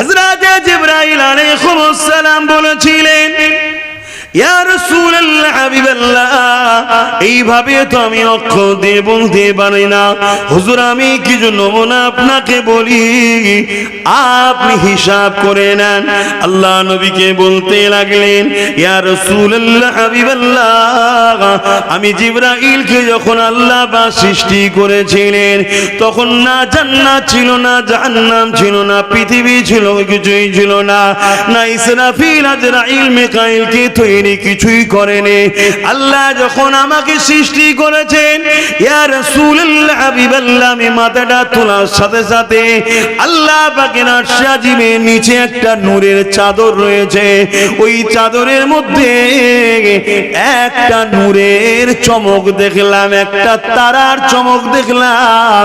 হযরত জিবরাইল আলাইহিস সালাম বলেছিলেন, ইয়া রাসূলুল্লাহ, হাবিবাল্লাহ, এইভাবে তো আমি অক্ষর দিয়ে বলতে পারি না। হুজুর, আমি কিছু নমুনা আপনাকে বলি, আপনি হিসাব করে নেন। আল্লাহ নবীকে বলতে লাগলেন, ইয়া রাসূলুল্লাহ, হাবিবাল্লাহ, আমি জিবরাইলকে যখন আল্লাহ পাক সৃষ্টি করেছিলেন, তখন না জান্নাত ছিল না, জাহান্নাম ছিল না, পৃথিবী ছিল, কিছুই ছিল না। না ইসরাফিল, আজরাইল, মিকাইলকে তৈরি কিছুই করেনি। আল্লাহ যখন আমাকে সৃষ্টি করেছেন, ইয়া রাসূলুল্লাহ, হাবিবাল্লাহ, আমি মাথাটা তোলার সাথে সাথে আল্লাহ পাকের আরশে আজিমের নিচে একটা নূরের চাদর রয়েছে। ওই চাদরের মধ্যে একটা নূরের চমক দেখলাম, একটা তারার চমক দেখলাম।